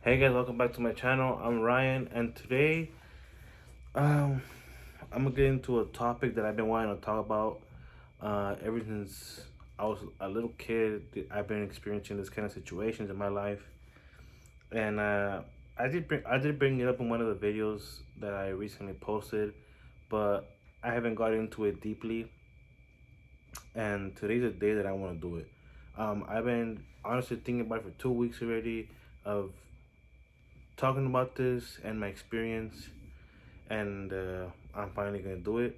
Hey guys, welcome back to my channel. I'm Ryan, and today, um, I'm gonna get into a topic that I've been wanting to talk about. Ever since I was a little kid, I've been experiencing this kind of situations in my life, and I did bring it up in one of the videos that I recently posted, but I haven't got into it deeply. And today's the day that I want to do it. I've been honestly thinking about it for 2 weeks already of talking about this and my experience, and I'm finally gonna do it.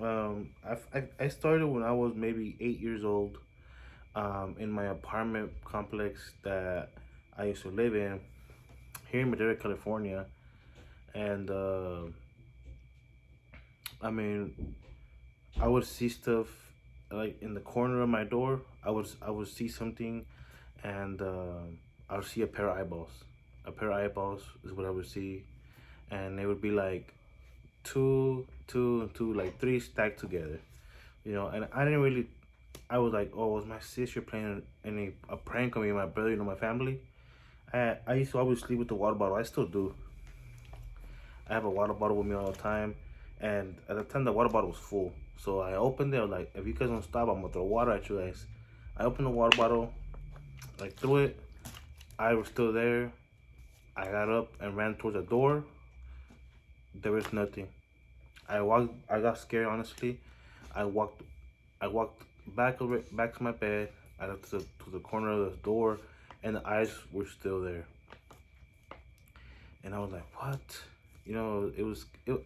I started when I was maybe 8 years old, in my apartment complex that I used to live in here in Madera, California, and I mean, I would see stuff like in the corner of my door. I would see something, and I would see a pair of eyeballs. A pair of eyeballs is what I would see, and it would be like two, and two, like three stacked together. And I didn't really. I was like, oh, was my sister playing a prank on me and my brother, my family? I used to always sleep with the water bottle. I still do. I have a water bottle with me all the time, and at the time the water bottle was full. So I opened it. I was like, if you guys don't stop, I'm gonna throw water at you guys. I opened the water bottle, like threw it. I was still there. I got up and ran towards the door. There was nothing. I walked. I got scared, honestly. I walked. I walked back to my bed. I got to the corner of the door, and the eyes were still there. And I was like, "What?"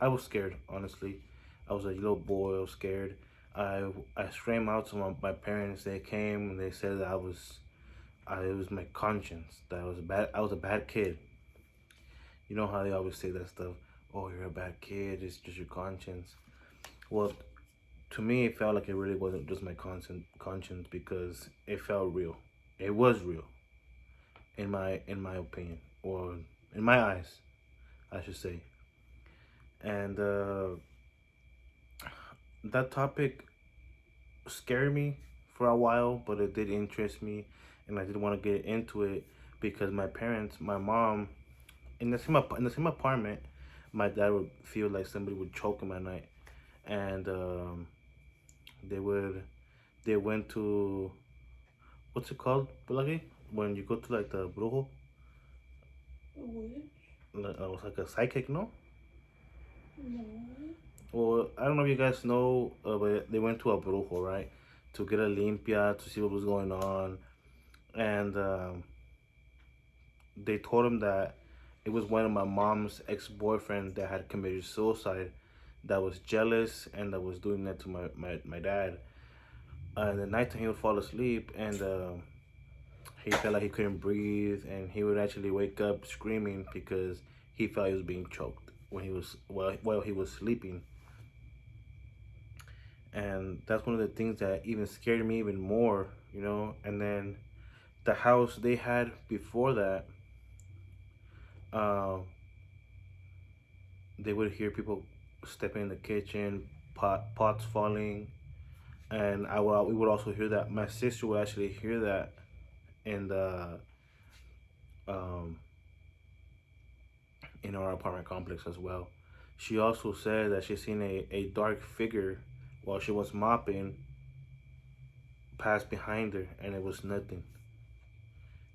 I was scared, honestly. I was a little boy. I was scared. I screamed out to my parents. They came and they said that it was my conscience that I was a bad kid. You know how they always say that stuff. Oh, you're a bad kid. It's just your conscience. Well, to me, it felt like it really wasn't just my conscience because it felt real. It was real in my opinion, or in my eyes, I should say. And that topic scared me for a while, but it did interest me, and I did want to get into it because my parents, my mom, in the same apartment, my dad would feel like somebody would choke him at night, and they would they went to, what's it called, Bulagi? When you go to like the brujo, Which? it was like a psychic, no? No. Well, I don't know if you guys know, but they went to a brujo, right? To get a limpia, to see what was going on. And they told him that it was one of my mom's ex-boyfriend that had committed suicide, that was jealous and that was doing that to my dad. And the nighttime he would fall asleep, and he felt like he couldn't breathe, and he would actually wake up screaming because he felt he was being choked when he was while he was sleeping. And that's one of the things that even scared me even more. And then the house they had before that, uh, they would hear people stepping in the kitchen, pots falling, and we would also hear that. My sister would actually hear that in the um in our apartment complex as well. She also said that she seen a dark figure while she was mopping pass behind her, and it was nothing.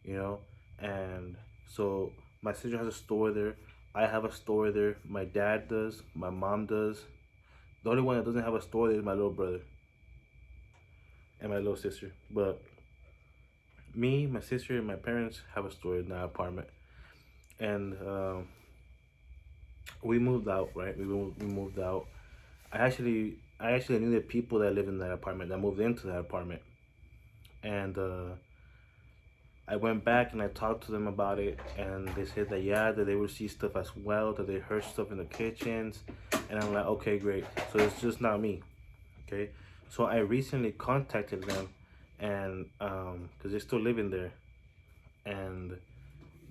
you know. And so my sister has a store there. I have a store there. My dad does. My mom does. The only one that doesn't have a store there is my little brother and my little sister. But me, my sister, and my parents have a store in that apartment. And we moved out, right? We moved out. I actually knew the people that live in that apartment that moved into that apartment, and I went back and I talked to them about it, and they said that yeah, that they would see stuff as well, that they heard stuff in the kitchens, and I'm like, okay, great. So it's just not me, okay? So I recently contacted them, and because they're still living there, and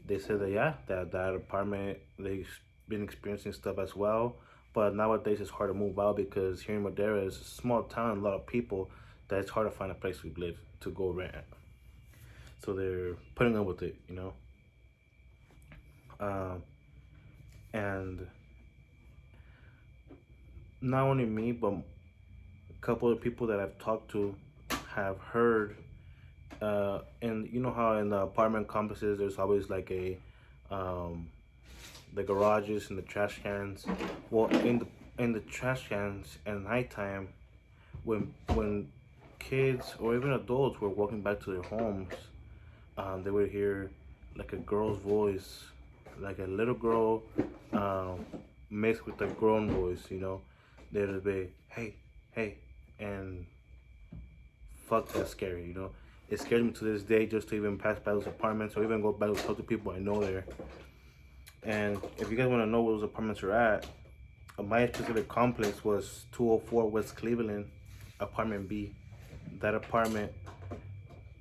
they said that yeah, that apartment they've been experiencing stuff as well, but nowadays it's hard to move out because here in Madera is a small town, a lot of people, that it's hard to find a place to live to go rent. So they're putting up with it. Um, and not only me, but a couple of people that I've talked to have heard. And you know how in the apartment complexes, there's always like um, the garages and the trash cans. Well, in the trash cans at nighttime, when kids or even adults were walking back to their homes, they would hear like a girl's voice, like a little girl, um, mixed with a grown voice. They would be, hey, hey, and fuck, that's scary. It scares me to this day just to even pass by those apartments or even go back to talk to people I know there. And if you guys want to know where those apartments are at, my specific complex was 204 West Cleveland, apartment B. That apartment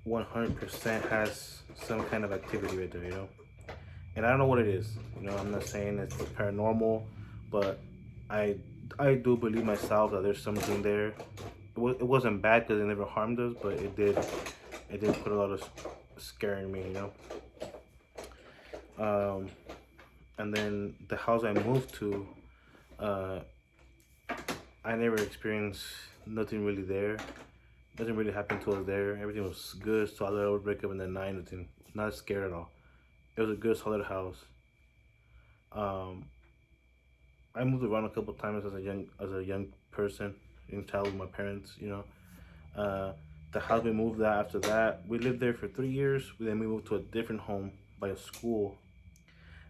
100% has some kind of activity right there. And I don't know what it is. I'm not saying it's paranormal, but I I do believe myself that there's something there. It wasn't bad because it never harmed us, but it did put a lot of scare in me. Um, and then the house I moved to, uh, I never experienced nothing really there. Nothing really happened to us there. Everything was good, solid. I would wake up in the night, nothing, not scared at all. It was a good, solid house. Um, I moved around a couple times as a young person, young child with my parents. Uh, the house we moved at after that, we lived there for 3 years. Then we moved to a different home by a school.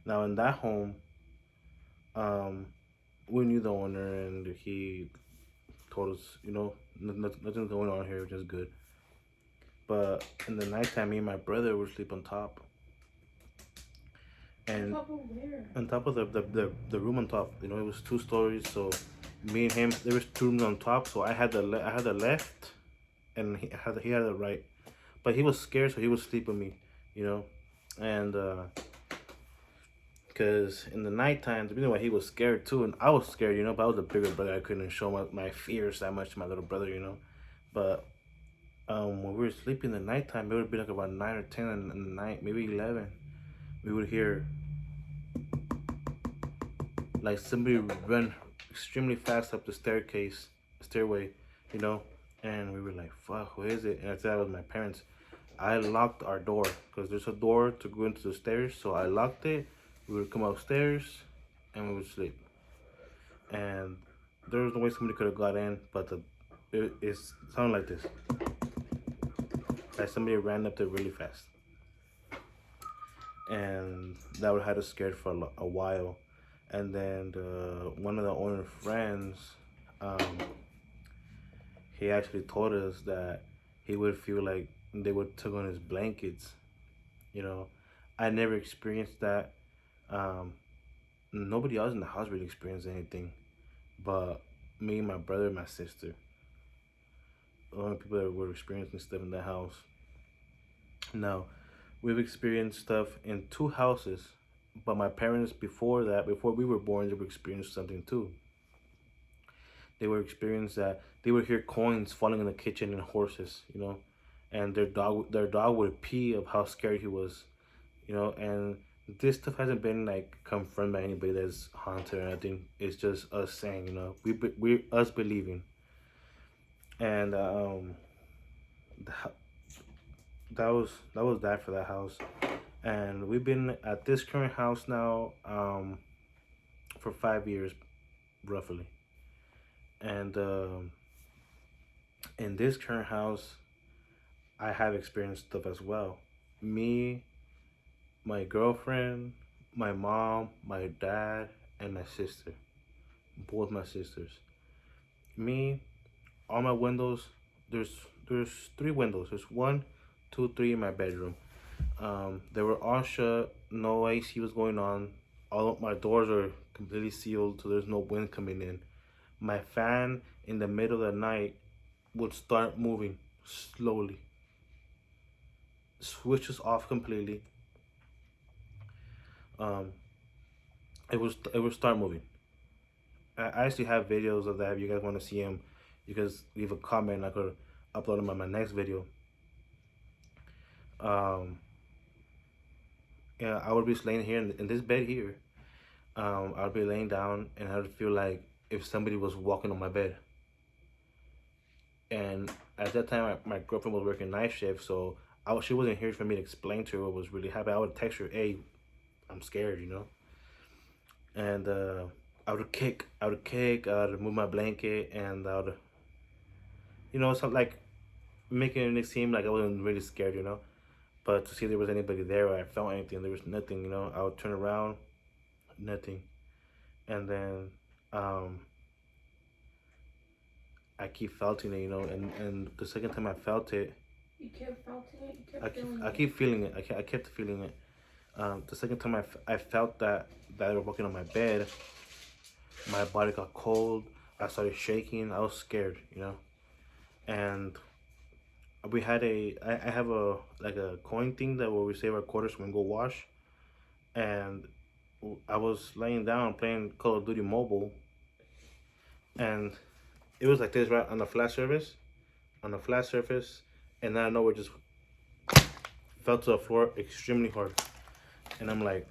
Now in that home, um, we knew the owner, and he told us, nothing's going on here, which is good. But in the nighttime, me and my brother would sleep on top, On and top of where? on top of the room on top. It was 2 stories, so me and him, there was 2 rooms on top. So I had the left, and he had the right. But he was scared, so he would sleep with me, you know, and because in the nighttime, the reason why he was scared too, and I was scared, but I was a bigger brother. I couldn't show my fears that much to my little brother. But when we were sleeping in the nighttime, it would be like about 9 or 10 in the night, maybe 11. We would hear like somebody run extremely fast up the stairway, you know, and we were like, "Fuck, who is it?" And I said it was my parents. I locked our door because there's a door to go into the stairs, so I locked it. We would come upstairs, and we would sleep. And there was no way somebody could have got in, but it sounded like this, like somebody ran up there really fast, and that would have us scared for a while. And then one of the owner friends, um, he actually told us that he would feel like they would tug on his blankets. You know, I never experienced that. Um, Nobody else in the house really experienced anything, but me, my brother, and my sister, the only people that were experiencing stuff in the house. Now, we've experienced stuff in 2 houses, but my parents before that, before we were born, they were experienced something too. They were experienced that they would hear coins falling in the kitchen and horses, and their dog would pee of how scared he was, and this stuff hasn't been like confirmed by anybody that's haunted or anything. It's just us saying, we us believing, and th- that was that for that house, and we've been at this current house now for 5 years roughly, and in this current house I have experienced stuff as well. Me, my girlfriend, my mom, my dad, and my sister. Both my sisters. Me, all my windows. There's 3 windows. There's one, two, three in my bedroom. They were all shut. No AC was going on. All of my doors are completely sealed, so there's no wind coming in. My fan in the middle of the night would start moving slowly. Switches off completely. Um, it would start moving. I actually have videos of that. If you guys want to see them, you guys leave a comment. I could upload them on my next video. Um, Yeah, I would be laying here in this bed here. I'd be laying down and I'd feel like if somebody was walking on my bed. And at that time, my girlfriend was working night shift, so she wasn't here for me to explain to her what was really happening. I would text her, "Hey, I'm scared," and I would kick, I would move my blanket, and I would, something like making it seem like I wasn't really scared. But to see there was anybody there or I felt anything, there was nothing. I would turn around, nothing, and then um, I keep felting it, and the second time I felt it, You kept felt it? You kept feeling I it? keep feeling it. I kept feeling it. The second time I felt that they were walking on my bed, my body got cold. I started shaking. I was scared. And I have a like a coin thing that where we save our quarters when we go wash. And I was laying down playing Call of Duty Mobile, and it was like this right on the flat surface, and I know it just fell to the floor extremely hard. And I'm like,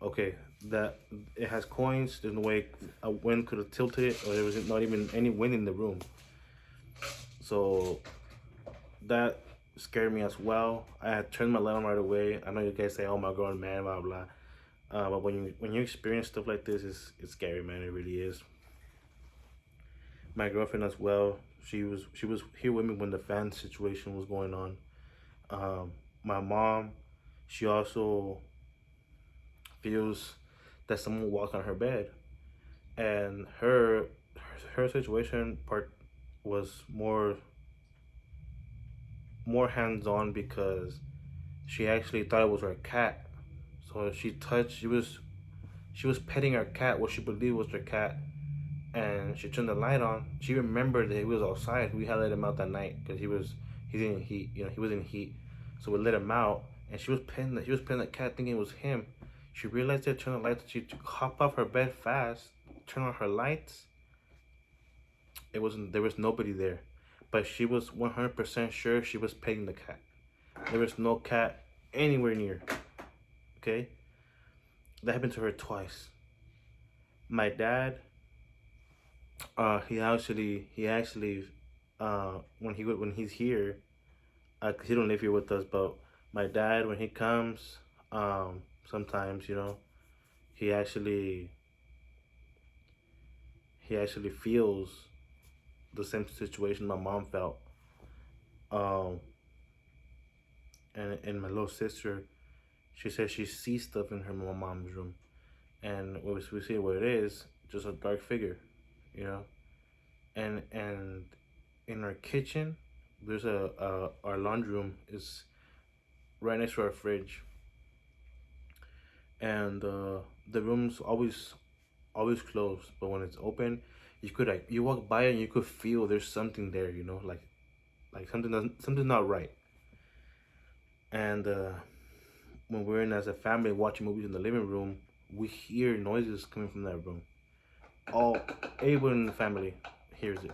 okay, that it has coins. There's no way a wind could have tilted it, or there was not even any wind in the room. So that scared me as well. I had turned my light on right away. I know you guys say, "Oh my god, man, blah blah." But when you experience stuff like this, it's scary, man. It really is. My girlfriend as well. She was here with me when the fan situation was going on. My mom, she also feels that someone walked on her bed, and her situation part was more hands on because she actually thought it was her cat. So she was petting her cat, what she believed was her cat, and she turned the light on. She remembered that he was outside. We had let him out that night because he's in heat. He was in heat, so we let him out, and she was petting the cat, thinking it was him. She realized it, turned the lights. She hopped off her bed fast, turned on her lights. It wasn't There was nobody there, but she was 100% sure she was petting the cat. There was no cat anywhere near. Okay, that happened to her twice. My dad, when he's here, 'cause he don't live here with us, but my dad when he comes, sometimes he actually he actually feels the same situation my mom felt. Um, and my little sister, she says she sees stuff in her mom's room, and when we see what it is, just a dark figure, you know. And in our kitchen, there's our laundry room is right next to our fridge, and the room's always closed, but when it's open, you walk by and you could feel there's something there, like something's not right. And when we're in as a family watching movies in the living room, we hear noises coming from that room. All Everyone in the family hears it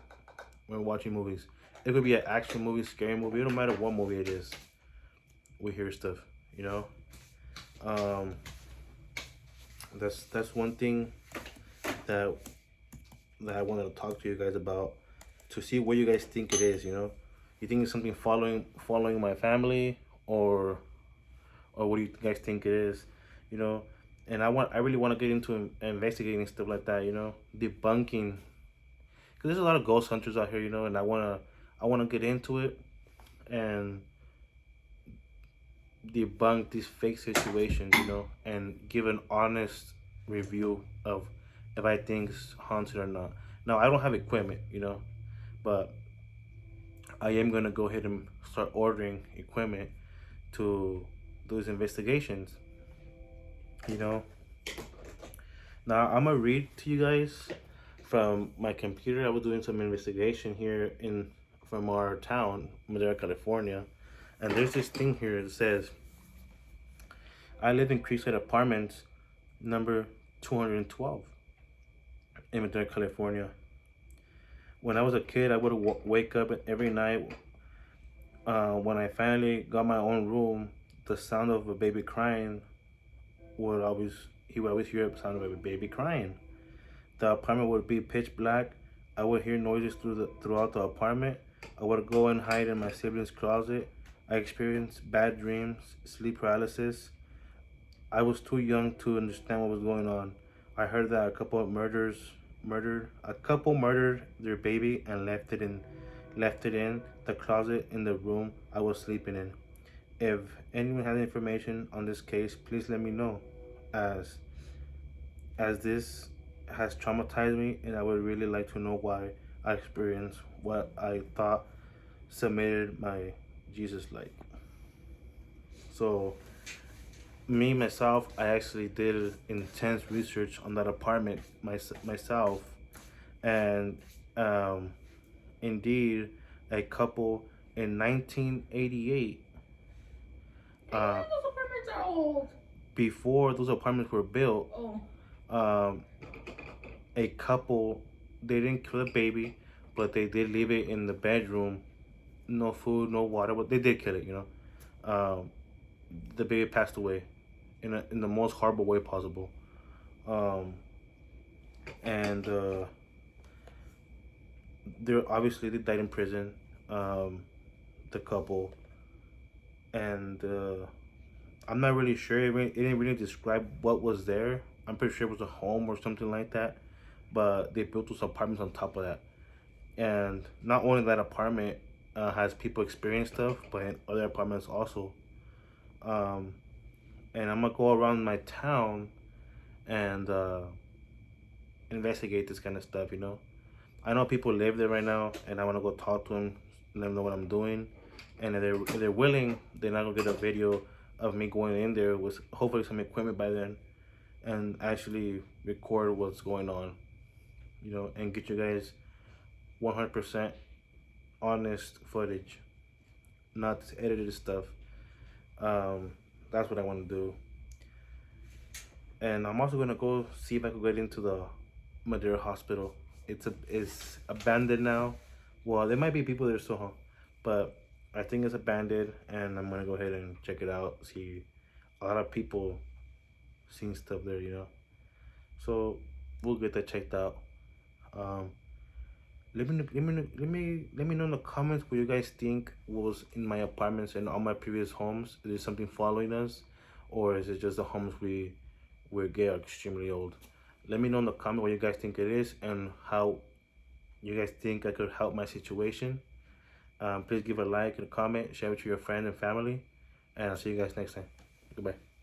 when we're watching movies. It could be an action movie, scary movie. It don't matter what movie it is. We hear stuff. You know. Um, that's one thing that I wanted to talk to you guys about, to see what you guys think it is. You think it's something following my family, or what do you guys think it is? You know, and I really want to get into investigating stuff like that. Debunking, because there's a lot of ghost hunters out here. And I wanna get into it and debunk these fake situations. And give an honest review of if I think it's haunted or not. Now I don't have equipment, but I am gonna go ahead and start ordering equipment to do these investigations. You know. Now I'm gonna read to you guys from my computer. I was doing some investigation here in from our town, Madera, California, and there's this thing here that says, "I live in Creekside Apartments, number 212, in Madera, California. When I was a kid, I would wake up every night. When I finally got my own room, the sound of a baby crying would always hear the sound of a baby crying. The apartment would be pitch black. I would hear noises throughout the apartment. I would go and hide in my sibling's closet. I experienced bad dreams, sleep paralysis. I was too young to understand what was going on. I heard that a couple murdered their baby and left it in the closet in the room I was sleeping in. If anyone has information on this case, please let me know, as this has traumatized me, and I would really like to know why I experienced what I thought submitted my Jesus like. So me myself, I actually did intense research on that apartment myself, and um, indeed, a couple in 1988. Damn, those apartments are old. Before those apartments were built, Oh. um, a couple, they didn't kill the baby, but they did leave it in the bedroom. No food, no water, but they did kill it. The baby passed away in the most horrible way possible. Um, and they died in prison. Um, the couple, and I'm not really sure. It didn't really describe what was there. I'm pretty sure it was a home or something like that. But they built those apartments on top of that. And not only that apartment has people experience stuff, but in other apartments also. Um, and I'm gonna go around my town and investigate this kind of stuff. I know people live there right now, and I want to go talk to them, let them know what I'm doing. And if they're willing, then I'm gonna get a video of me going in there with hopefully some equipment by then, and actually record what's going on. And get you guys 100% honest footage, not edited stuff. Um, that's what I want to do. And I'm also gonna go see if I could get into the Madera hospital. It's abandoned now. Well, there might be people there still, huh? But I think it's abandoned, and I'm gonna go ahead and check it out. See a lot of people seeing stuff there. So we'll get that checked out. Um, let me know in the comments what you guys think was in my apartments and all my previous homes. Is there something following us, or is it just the homes we get extremely old? Let me know in the comment what you guys think it is and how you guys think I could help my situation. Please give a like and a comment, share it to your friends and family, and I'll see you guys next time. Goodbye.